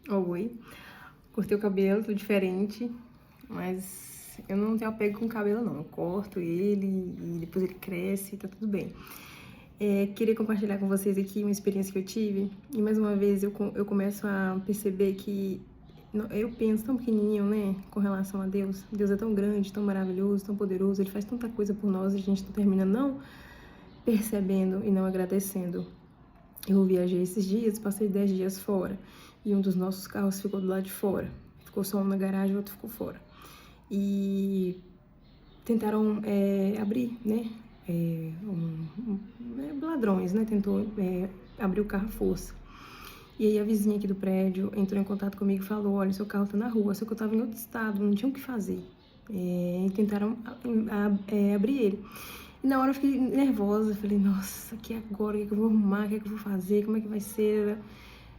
Oi, cortei o cabelo, tô diferente, mas eu não tenho apego com o cabelo não. Eu corto ele e depois ele cresce e tá tudo bem. Queria compartilhar com vocês aqui uma experiência que eu tive e mais uma vez eu começo a perceber que eu penso tão pequenininho, né, com relação a Deus. Deus é tão grande, tão maravilhoso, tão poderoso, Ele faz tanta coisa por nós e a gente não termina não percebendo e não agradecendo. Eu viajei esses dias, passei 10 dias fora e um dos nossos carros ficou do lado de fora. Ficou só um na garagem e o outro ficou fora. E tentaram abrir, né? Ladrões, né? Tentou abrir o carro à força. E aí a vizinha aqui do prédio entrou em contato comigo e falou: olha, seu carro tá na rua, só que eu tava em outro estado, não tinha o que fazer. E tentaram abrir ele. E na hora eu fiquei nervosa, falei, nossa, que agora? O que eu vou arrumar? O que eu vou fazer? Como é que vai ser?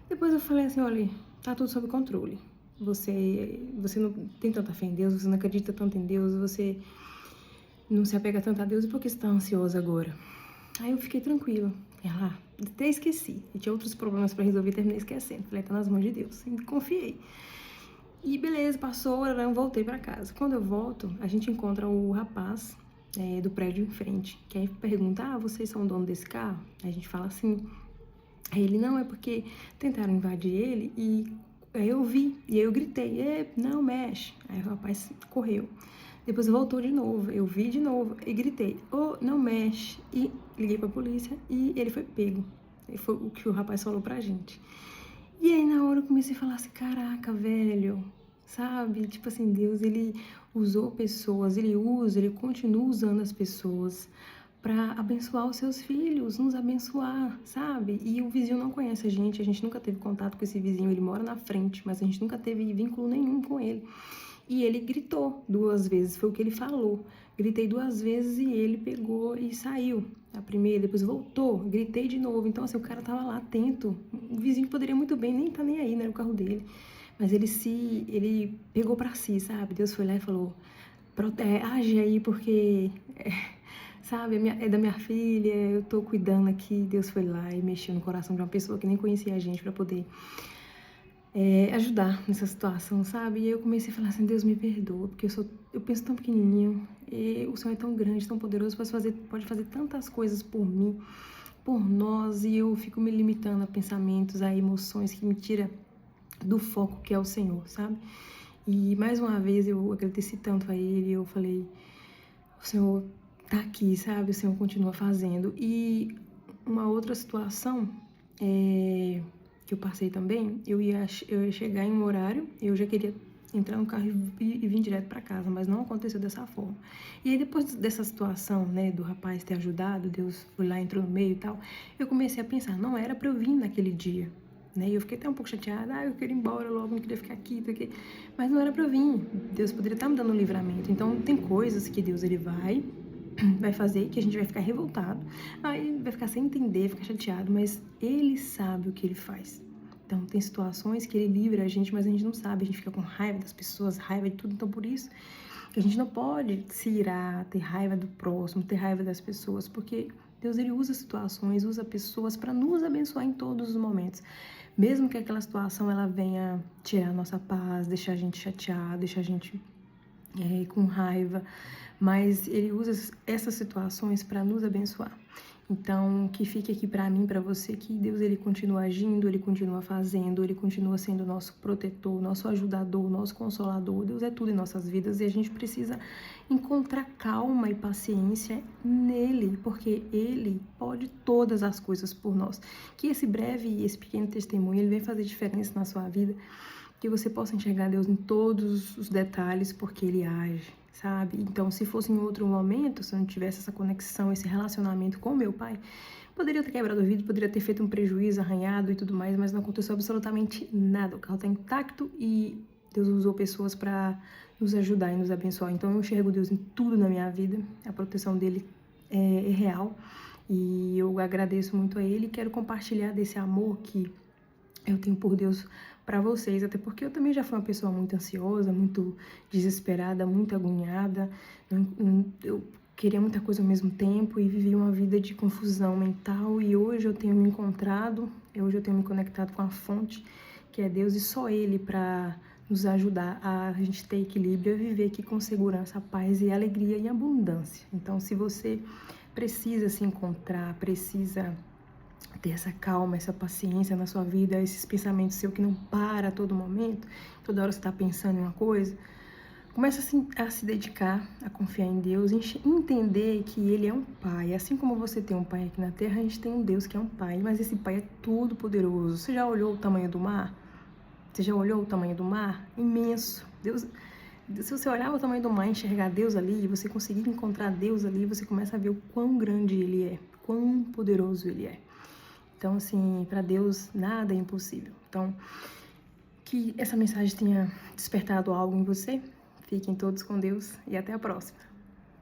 Depois eu falei assim, olha, tá tudo sob controle. Você não tem tanta fé em Deus, você não acredita tanto em Deus, você não se apega tanto a Deus, e por que você tá ansiosa agora? Aí eu fiquei tranquila. Até esqueci. Eu tinha outros problemas pra resolver, terminei esquecendo. Falei, tá nas mãos de Deus. E confiei. E beleza, passou, eu voltei pra casa. Quando eu volto, a gente encontra o rapaz do prédio em frente, que aí pergunta, vocês são o dono desse carro? Aí a gente fala assim. Aí ele, não, é porque tentaram invadir ele e aí eu vi, e aí eu gritei, não mexe. Aí o rapaz correu. Depois voltou de novo, eu vi de novo e gritei, não mexe. E liguei pra polícia e ele foi pego. E foi o que o rapaz falou pra gente. E aí na hora eu comecei a falar assim, caraca, velho, sabe? Tipo assim, Deus, ele usou pessoas, ele continua usando as pessoas pra abençoar os seus filhos, nos abençoar, sabe? E o vizinho não conhece a gente nunca teve contato com esse vizinho, ele mora na frente, mas a gente nunca teve vínculo nenhum com ele. E ele gritou 2 vezes, foi o que ele falou. Gritei 2 vezes e ele pegou e saiu. A primeira, depois voltou, gritei de novo. Então, assim, o cara tava lá atento. O vizinho poderia muito bem nem tá nem aí, né, o carro dele. Mas ele pegou pra si, sabe? Deus foi lá e falou, age aí porque, sabe, é da minha filha, eu tô cuidando aqui. Deus foi lá e mexeu no coração de uma pessoa que nem conhecia a gente pra poder ajudar nessa situação, sabe? E aí eu comecei a falar assim, Deus me perdoa, porque eu penso tão pequenininho, e o Senhor é tão grande, tão poderoso, pode fazer tantas coisas por mim, por nós, e eu fico me limitando a pensamentos, a emoções que me tiram do foco que é o Senhor, sabe? E mais uma vez eu agradeci tanto a Ele, eu falei, o Senhor tá aqui, sabe? O Senhor continua fazendo. E uma outra situação que eu passei também, eu ia chegar em um horário, eu já queria entrar no carro e vir direto para casa, mas não aconteceu dessa forma. E aí depois dessa situação, né, do rapaz ter ajudado, Deus foi lá, entrou no meio e tal, eu comecei a pensar, não era para eu vir naquele dia, né, e eu fiquei até um pouco chateada, eu queria ir embora logo, não queria ficar aqui, mas não era para eu vir, Deus poderia estar me dando um livramento. Então tem coisas que Deus ele vai fazer que a gente vai ficar revoltado, aí vai ficar sem entender, ficar chateado, mas ele sabe o que ele faz. Então tem situações que ele livra a gente, mas a gente não sabe, a gente fica com raiva das pessoas, raiva de tudo, então por isso que a gente não pode se irar, ter raiva do próximo, ter raiva das pessoas, porque Deus ele usa situações, usa pessoas para nos abençoar em todos os momentos. Mesmo que aquela situação ela venha tirar a nossa paz, deixar a gente chateado, deixar a gente com raiva, mas ele usa essas situações para nos abençoar. Então, que fique aqui para mim, para você, que Deus ele continua agindo, ele continua fazendo, ele continua sendo nosso protetor, nosso ajudador, nosso consolador. Deus é tudo em nossas vidas e a gente precisa encontrar calma e paciência nele, porque ele pode todas as coisas por nós. Que esse breve e esse pequeno testemunho, ele vem fazer diferença na sua vida, que você possa enxergar Deus em todos os detalhes, porque ele age, sabe? Então, se fosse em outro momento, se eu não tivesse essa conexão, esse relacionamento com meu pai, poderia ter quebrado o vidro, poderia ter feito um prejuízo, arranhado e tudo mais, mas não aconteceu absolutamente nada. O carro tá intacto e Deus usou pessoas para nos ajudar e nos abençoar. Então, eu enxergo Deus em tudo na minha vida, a proteção dele é real e eu agradeço muito a ele e quero compartilhar desse amor que eu tenho por Deus para vocês, até porque eu também já fui uma pessoa muito ansiosa, muito desesperada, muito agoniada, eu queria muita coisa ao mesmo tempo e vivi uma vida de confusão mental, e hoje eu tenho me encontrado, hoje eu tenho me conectado com a fonte, que é Deus, e só Ele para nos ajudar a gente ter equilíbrio, a viver aqui com segurança, paz e alegria e abundância. Então, se você precisa se encontrar, precisa ter essa calma, essa paciência na sua vida, esses pensamentos seus que não param a todo momento, toda hora você está pensando em uma coisa, começa a se dedicar, a confiar em Deus, entender que Ele é um Pai. Assim como você tem um Pai aqui na Terra, a gente tem um Deus que é um Pai, mas esse Pai é todo poderoso. Você já olhou o tamanho do mar? Você já olhou o tamanho do mar? Imenso. Deus, se você olhar o tamanho do mar, enxergar Deus ali, você conseguir encontrar Deus ali, você começa a ver o quão grande Ele é, quão poderoso Ele é. Então, assim, para Deus nada é impossível. Então, que essa mensagem tenha despertado algo em você. Fiquem todos com Deus e até a próxima.